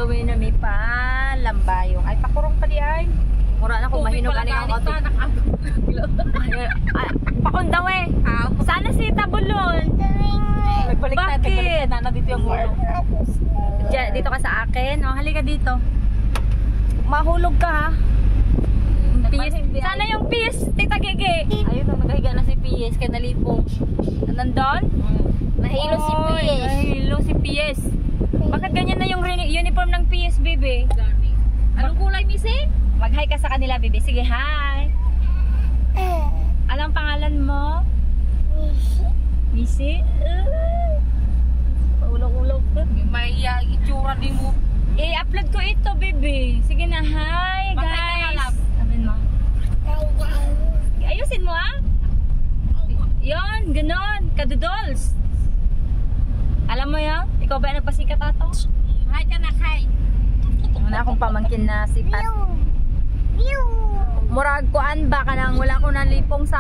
dawi na may pa lambayong. Ay pakurong pa di ay. Mura na kung mahinog ani ang auto. Pakon daw eh. Sana si Tabulon. Bakit? Na dito yung mulo. Dito ka sa akin. Oh, halika dito. Mahulog ka ha. Piyes. Sana yung piyes, Tita Gigi. Ayun na, naghahiga na si Piyes kay nalipong. Nandun? Nahilo si Piyes. Nahilo si Piyes. Bakit ganyan na yung uniform ng Piyes, baby? Anong kulay, Missy? Mag-hi ka sa kanila, baby. Sige, hi. Anong pangalan mo? Missy? Paulaw-ulaw ka. May itsura din mo. I-upload ko ito, baby. Sige na, hi, guys. Sabihin mo. Ayusin mo, ah. Yon, ganon. Kadudols. Alam mo yan? Ikaw ba nagpasikat ato? Hi ka na, hi. Wala akong pamangkin na si Pat. Murag kuan ba ka nang wala ko nalipong sa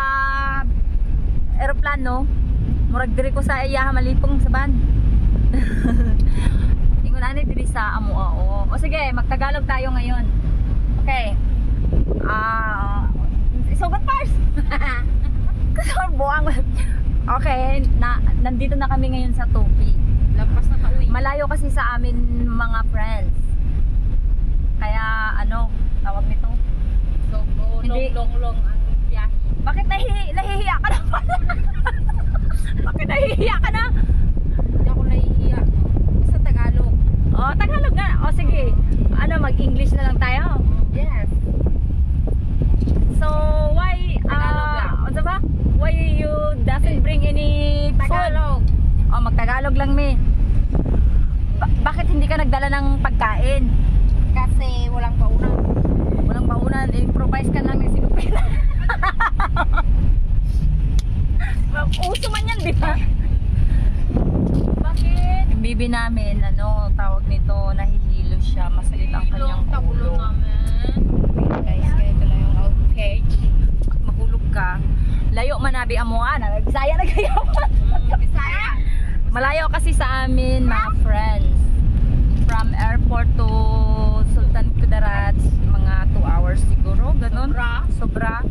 aeroplano. Murag diri ko sa iya malipong sa van. Ingon ani diri sa amo o. O sige, magtagalog tayo ngayon. Okay. Sugat first. Kusor buang. Okay, nandito na kami ngayon sa Tupi. Lampas na pauwi. Malayo kasi sa amin mga friends. Kaya ano, tawag nito? Long ang biyahe. Bakit nahihiya ka na? Bakit nahihiya ka na? Hindi ako nahihiya. Sa Tagalog. Oh, Tagalog nga. Oh, sige. Ano, mag-English na lang tayo? Yes. So, why, ano ba? Why you doesn't bring any Tagalog. food? Oh, mag-Tagalog lang, me. Bakit hindi ka nagdala ng pagkain? Kasi walang paunan. Walang paunan, improvise ka lang ng sinupin. Uso man yan, di ba? Bakit? Yung baby namin, ano, tawag nito, nahihilo siya, masalit ang kanyang ulo. Guys, ganito lang yung outfit. Pag mahulog ka, layo manabi amo na, Bisaya na kayo. Bisaya. Malayo kasi sa amin, mga friends. From airport to Sultan Kudarat, mga 2 hours siguro, ganun. Sobra.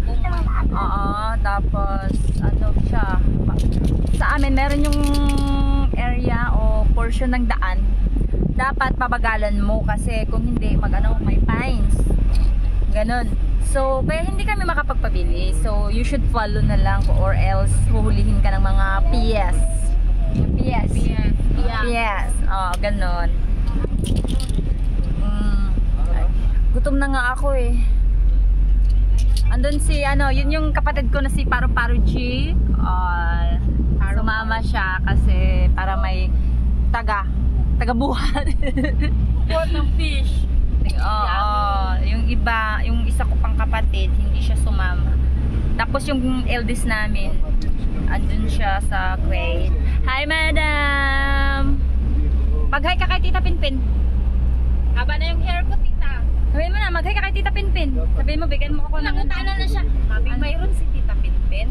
Oo, tapos ano siya, sa amin meron yung area o portion ng daan, dapat pabagalan mo kasi kung hindi may fines. Ganun. So, kaya hindi kami makapagpabili. So, you should follow na lang or else huhulihin ka ng mga PS. PS. Oh, ganun. Gutom na nga ako eh. Andun si yun yung kapatid ko na si Paru-Paru G. Sumama siya kasi para may taga-buhat. Buhat ng fish. Yung iba, yung isa ko pang kapatid, hindi siya sumama. Tapos yung eldest namin, andun siya sa Kuwait. Hi, madam! Mag-hi ka kay Tita Pinpin. Haba na yung hair ko, tita. Sabihin mo na, mag-hi ka kay Tita Pinpin. Sabihin mo, bigyan mo ako ng... Nangutana na siya. Mami, mayroon si Tita Pinpin.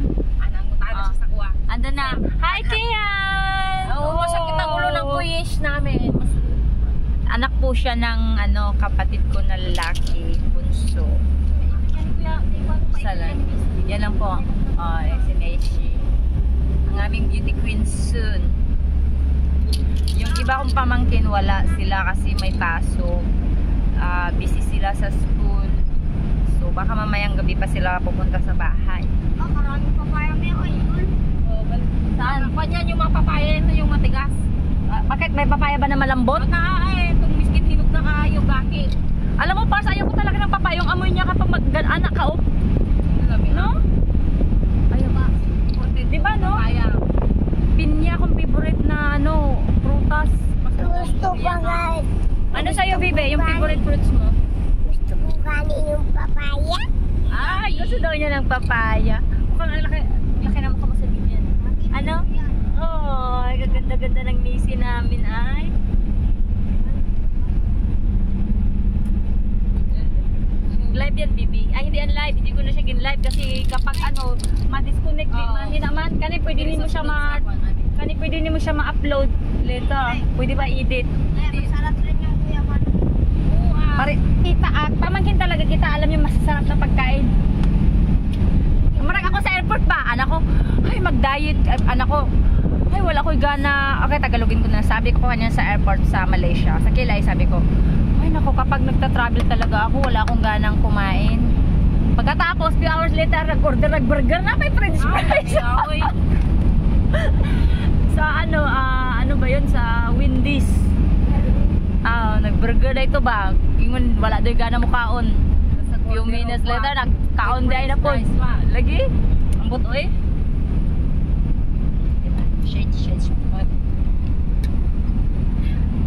Nangutana siya sa kuwa. Andun na. Hi, Kian! Oo, sakit ang ulo ng kuyish namin. Anak po siya ng kapatid ko na lalaki, bunso. Salan. Yan lang po. Si Neshi. Ang aming beauty queen soon. Yung iba kong pamangkin, wala sila kasi may pasok. Busy sila sa school. So baka mamayang gabi pa sila pupunta sa bahay. Maraming papaya may yun. Saan? Panyan yung mga papaya ito yung matigas. Bakit? May papaya ba na malambot? Itong miskin hinog na kayo. Bakit? Alam mo, para sa ayaw ko talaga ng papaya. Yung amoy niya kapag mag-anak ka, no? Ayaw ba? Diba, no? Papaya. Pinya kong favorite na prutas. Gusto pa nga. Ano sa'yo, Bibe? Yung favorite fruits mo? Gusto ko kanin yung papaya. Gusto daw niya ng papaya. Mukhang laki na mukha mo sa binyan. Ano? Oh, gaganda-ganda ng nisi namin ay. Live yan, Bibi. Ay, hindi yan live. Hindi ko na siya gin-live kasi kapag ma-disconnect din naman. Kani pwede din mo siya ma-upload later. Pwede ba edit? Masarap rin yung kuyaman. Kita pamangkin talaga kita, alam yung masasarap na pagkain. Marag ako sa airport ba, anak ko, ay mag-diet, anak ko, ay wala ko gana. Okay, Tagalogin ko na. Sabi ko kanya sa airport sa Malaysia, sa Kilay, sabi ko, ay nako, kapag nagta-travel talaga ako, wala akong ganang kumain. Pagkatapos, few hours later, nag-order burger na may french fries. Sa ano ba yun, sa Wendy's. Nag-burger na ito ba? Ingon, wala doon gana mo kaon. Few minutes later, nagkaon din na po. Lagi? Ang buto eh. Shades.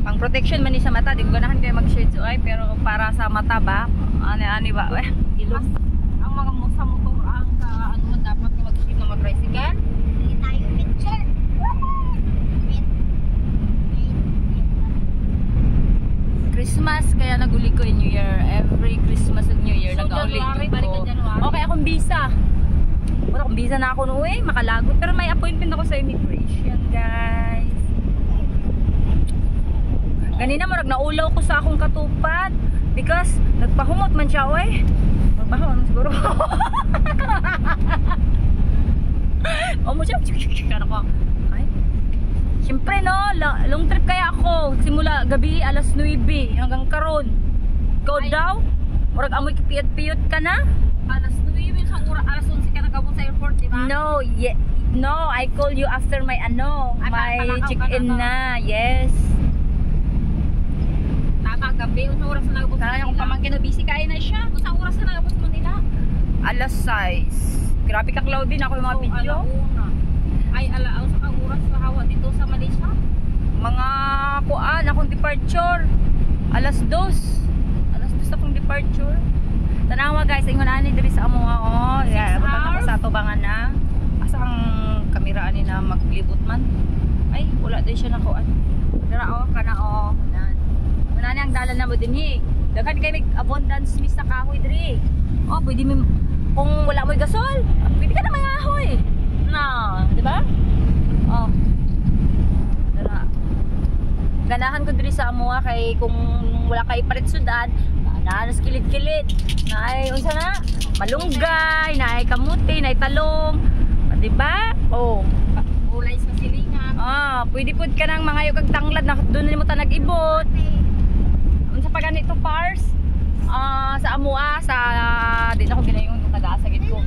Pang protection man ni sa mata, di ko ganahan kayo mag-shades ay, pero para sa mata ba? Ani ba? Ilog. Ang mga sa motor ang ano man dapat nga mag-ship na mag-tricycle. Hindi tayo picture. Christmas, kaya naguli ko in New Year. Every Christmas and New Year, So, nag-aulit January, ko. balik ka January. Okay, akong visa. Wala akong visa na ako noon eh, makalagot. Pero may appointment ako sa immigration, guys. Ganina marag naulaw ko sa akong katupat because nagpahumot man siya, oy. Magpahumot siguro. O mo siya, kano ko. Ay. Siyempre no, long trip kaya ako. Simula gabi alas 9 hanggang karon. Go daw. Murag amoy kipiyot-piyot ka na? Alas 9 sa alas 11 ka nagabot sa airport, di ba? No, no, I call you after my my check-in na. Yes. Gabi, unsa oras na nagabot sa Kaya kung Manila? pamangkin na busy kain na siya. Unsa oras na nagabot sa Manila? Alas 6. Grabe ka cloudy na ako yung mga video. Alauna. Ay, sa kang oras sa hawa dito sa Malaysia? Mga kuan akong departure. Alas 2. Alas 2 akong departure. Tanawa guys, ingon ani diri sa amo oh. Yeah, punta ko sa tubangan na. Asa ang kamera ani na maglibot man. Ay, wala din siya na kuan. Dara oh, kana oh. Nani ang dalan na mo dinhi. Daghan kay may abundance mi sa kahoy diri. Oh, pwede mi kung wala mo'y gasol, pwede ka na mangahoy. No, di ba? Oh. Dara. Ganahan ko diri sa amuha kay kung wala kay palit sudan, nanas kilid-kilid. Naay unsa na? Malunggay, naay kamuti, naay talong. Di ba? Oh. Ulay sa silingan. Pwede pud ka nang mangayo kag tanglad na doon mo ta nag-ibot. Unsa pa ganito pars? Sa amua sa dito ako ginayon ko taga-asagid ko.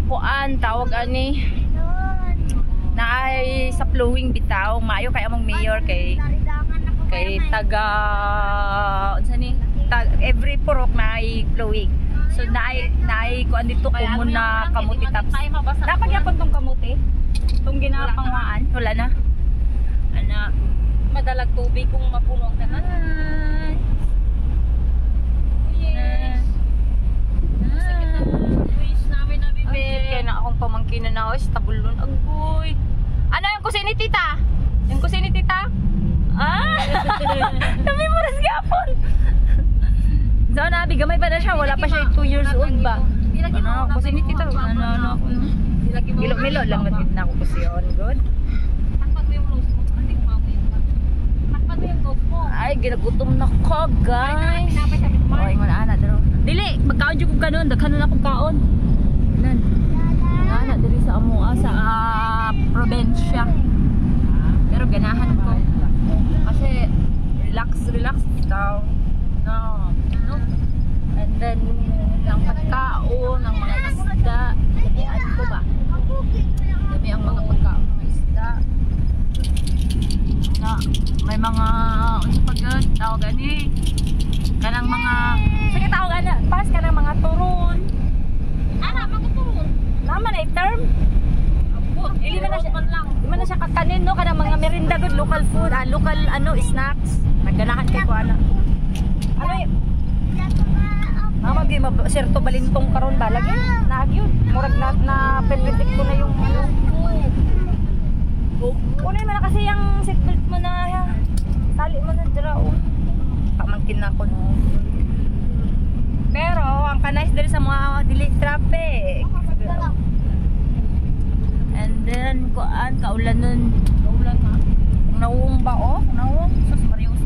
Kuan tawag ani naay sa flowing bitaw, maayo kay among mayor kay taga unsa ni every purok naay flowing. So naay kuan dito kumo na kamuti taps. Dapat gyapon tong kamuti. Tong ginapangwaan, wala na. Ana madalag tubig kung mapuno ang tanan. Kaya na akong pamangkinan na ois, tabulon agoy. Ano yung kusin ni tita? Yung kusin ni tita? Dami mo ras gapon. So nabi, gamay pa na siya, wala pa siya 2 years old ba? Ano, kusin ni tita? Ano, milo lang na ako kusin. Good? Takpan mo yung nose mo, hindi ko mamoy. Takpan mo yung nose mo. Ay, ginagutom na ko, guys. Ay, mo na ana daro. Dili, magkaon jud ko kanon, daghan na akong kaon. Nan. Ana diri sa amoa sa probinsya. Pero ganahan ko. Kasi relax daw. No. And then ang pagkaon, ang mga isda, damihan ko ba? Dami ang mga pagkaon ng isda. Na may mga pagod tawag ani kanang mga sige tawag ana pas kanang mga turon Mga turon. naman ay term hindi man na siya kakanin no kanang mga merinda good local food local snacks nagganahan kay ko ano yun magi serto balintong karon ba lagi naagyon murag na penditik ko na yung kunin mo na kasi yung seatbelt mo na tali mo na dira pamangkin na ako no. Pero ang kanais diri sa mga dili traffic and then kaulan na nawong ba nawong sus Marius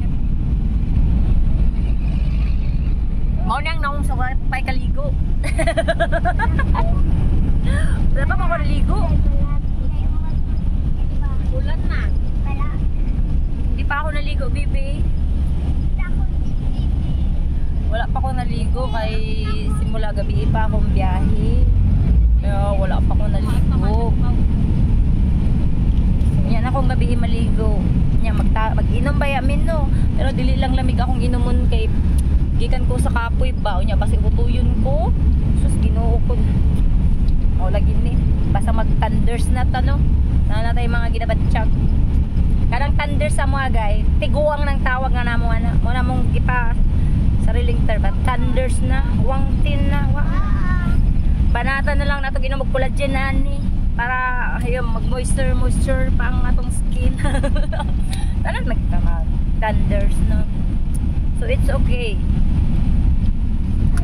pa ako naligo, bibi. Wala pa ako naligo kay simula gabi pa akong biyahe. Kaya wala pa ako naligo. Yan akong gabi maligo. Yan mag-inom ba yamin no. Pero dili lang lamig akong inumon kay gikan ko sa kapoy ba. Unya basi utuyon ko. Sus Ginoo ko. O lagi ni. Basta mag-thunders na to no. Na tay mga ginabatsyag. Kadang thunders sa mga guy. Tiguang ng tawag nga namo ana. Mo namong gipa sariling term. Thunders na, wangtin na. Banata na lang nato ginom og collagen ani para ayun mag-moisture pa ang atong skin. Tanan nagtama thunders no. So it's okay.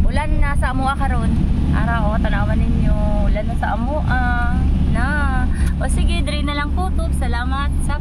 Ulan na sa amoa karon. Ara o tanawan ninyo. Ulan na sa amoa na. O sige, diri na lang kutob. Salamat sa